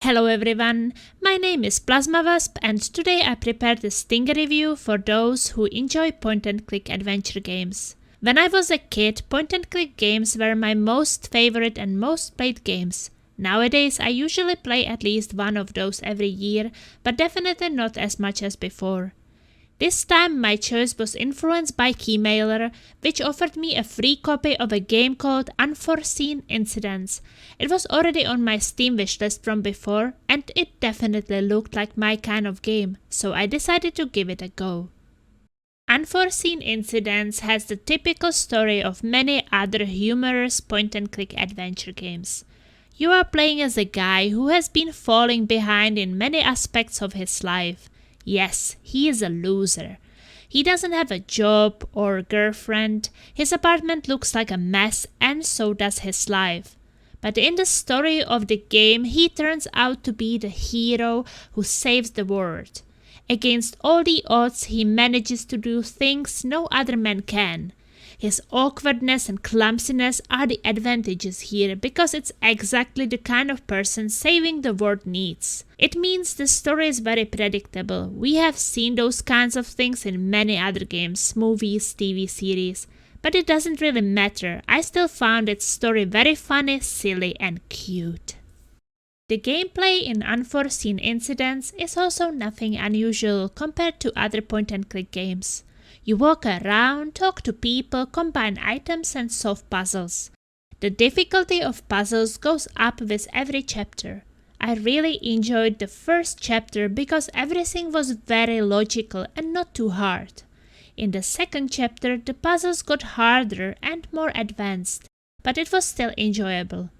Hello everyone, my name is PlasmaWasp and today I prepared a Stinger review for those who enjoy point-and-click adventure games. When I was a kid, point-and-click games were my most favorite and most played games. Nowadays I usually play at least one of those every year, but definitely not as much as before. This time my choice was influenced by Keymailer, which offered me a free copy of a game called Unforeseen Incidents. It was already on my Steam wishlist from before, and it definitely looked like my kind of game, so I decided to give it a go. Unforeseen Incidents has the typical story of many other humorous point-and-click adventure games. You are playing as a guy who has been falling behind in many aspects of his life. Yes, he is a loser. He doesn't have a job or girlfriend, his apartment looks like a mess, and so does his life. But in the story of the game, he turns out to be the hero who saves the world. Against all the odds, he manages to do things no other man can. His awkwardness and clumsiness are the advantages here because it's exactly the kind of person saving the world needs. It means the story is very predictable. We have seen those kinds of things in many other games, movies, TV series. But it doesn't really matter. I still found its story very funny, silly and cute. The gameplay in Unforeseen Incidents is also nothing unusual compared to other point-and-click games. You walk around, talk to people, combine items and solve puzzles. The difficulty of puzzles goes up with every chapter. I really enjoyed the first chapter because everything was very logical and not too hard. In the second chapter, the puzzles got harder and more advanced, but it was still enjoyable.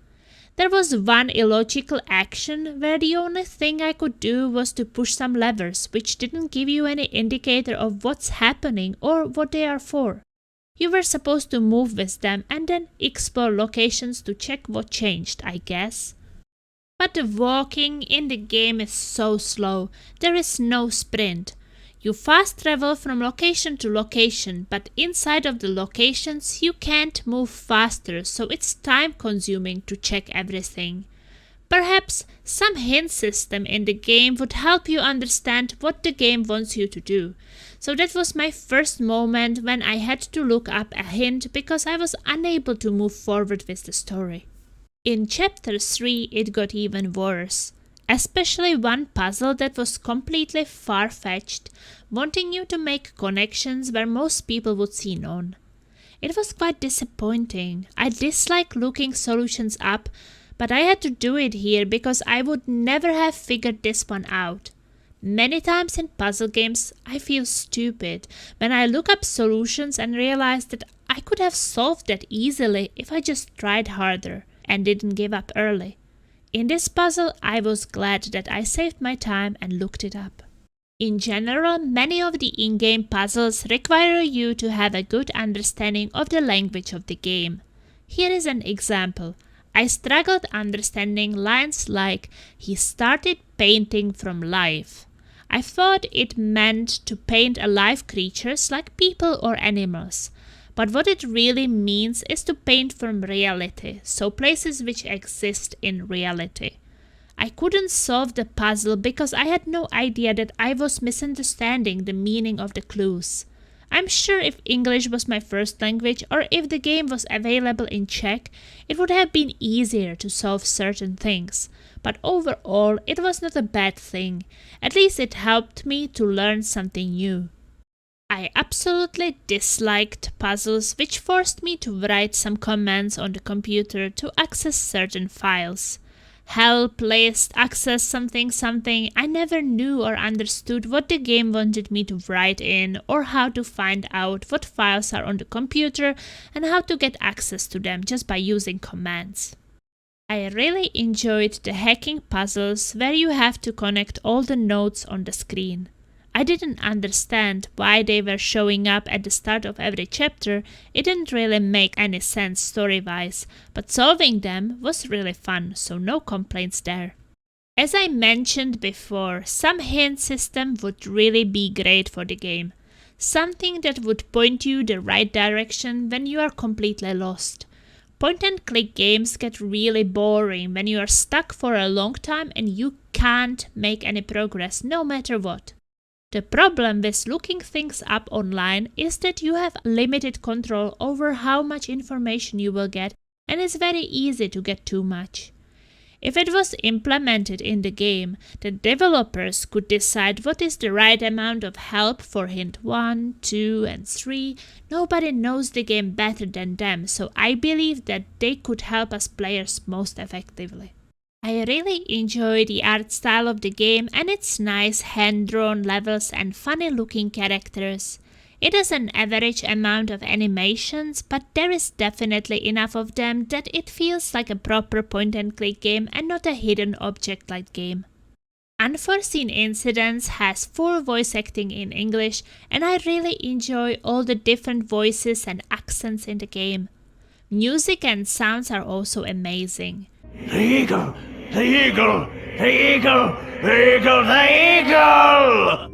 There was one illogical action where the only thing I could do was to push some levers which didn't give you any indicator of what's happening or what they are for. You were supposed to move with them and then explore locations to check what changed, I guess. But the walking in the game is so slow, there is no sprint. You fast travel from location to location, but inside of the locations you can't move faster, so it's time consuming to check everything. Perhaps some hint system in the game would help you understand what the game wants you to do. So that was my first moment when I had to look up a hint because I was unable to move forward with the story. In chapter 3 it got even worse. Especially one puzzle that was completely far-fetched, wanting you to make connections where most people would see none. It was quite disappointing. I dislike looking solutions up, but I had to do it here because I would never have figured this one out. Many times in puzzle games, I feel stupid when I look up solutions and realize that I could have solved that easily if I just tried harder and didn't give up early. In this puzzle, I was glad that I saved my time and looked it up. In general, many of the in-game puzzles require you to have a good understanding of the language of the game. Here is an example. I struggled understanding lines like, "He started painting from life." I thought it meant to paint alive creatures like people or animals. But what it really means is to paint from reality, so places which exist in reality. I couldn't solve the puzzle because I had no idea that I was misunderstanding the meaning of the clues. I'm sure if English was my first language or if the game was available in Czech, it would have been easier to solve certain things. But overall, it was not a bad thing. At least it helped me to learn something new. I absolutely disliked puzzles which forced me to write some commands on the computer to access certain files. Help, list, access something, I never knew or understood what the game wanted me to write in or how to find out what files are on the computer and how to get access to them just by using commands. I really enjoyed the hacking puzzles where you have to connect all the nodes on the screen. I didn't understand why they were showing up at the start of every chapter. It didn't really make any sense story-wise, but solving them was really fun, so no complaints there. As I mentioned before, some hint system would really be great for the game. Something that would point you the right direction when you are completely lost. Point-and-click games get really boring when you are stuck for a long time and you can't make any progress no matter what. The problem with looking things up online is that you have limited control over how much information you will get, and it's very easy to get too much. If it was implemented in the game, the developers could decide what is the right amount of help for hint 1, 2, and 3. Nobody knows the game better than them, so I believe that they could help us players most effectively. I really enjoy the art style of the game and its nice hand-drawn levels and funny-looking characters. It has an average amount of animations, but there is definitely enough of them that it feels like a proper point-and-click game and not a hidden object-like game. Unforeseen Incidents has full voice acting in English, and I really enjoy all the different voices and accents in the game. Music and sounds are also amazing. The eagle! The eagle! The eagle! The eagle! The eagle!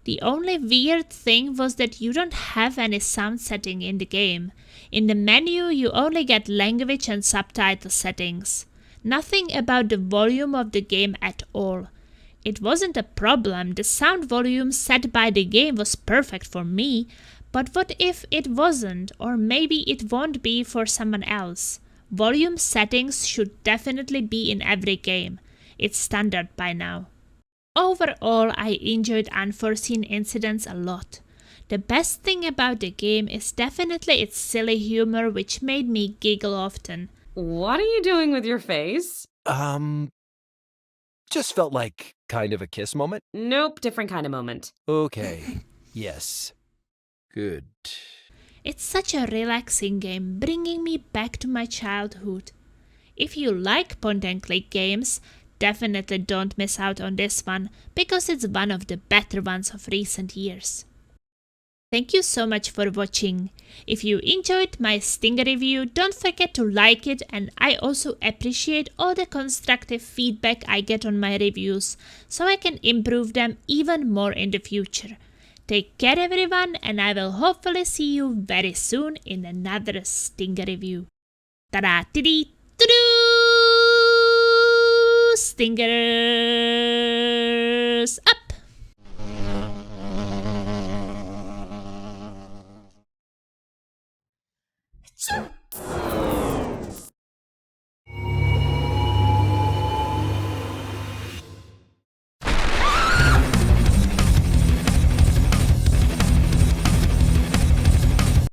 The only weird thing was that you don't have any sound setting in the game. In the menu you only get language and subtitle settings. Nothing about the volume of the game at all. It wasn't a problem, the sound volume set by the game was perfect for me, but what if it wasn't, or maybe it won't be for someone else? Volume settings should definitely be in every game. It's standard by now. Overall, I enjoyed Unforeseen Incidents a lot. The best thing about the game is definitely its silly humor, which made me giggle often. What are you doing with your face? Just felt like kind of a kiss moment. Nope, different kind of moment. Okay, yes. Good. It's such a relaxing game, bringing me back to my childhood. If you like point-and-click games, definitely don't miss out on this one, because it's one of the better ones of recent years. Thank you so much for watching. If you enjoyed my Stinger review, don't forget to like it, and I also appreciate all the constructive feedback I get on my reviews, so I can improve them even more in the future. Take care everyone, and I will hopefully see you very soon in another Stinger review. Ta-da! Tiddy! Doo-doo! Stingers up!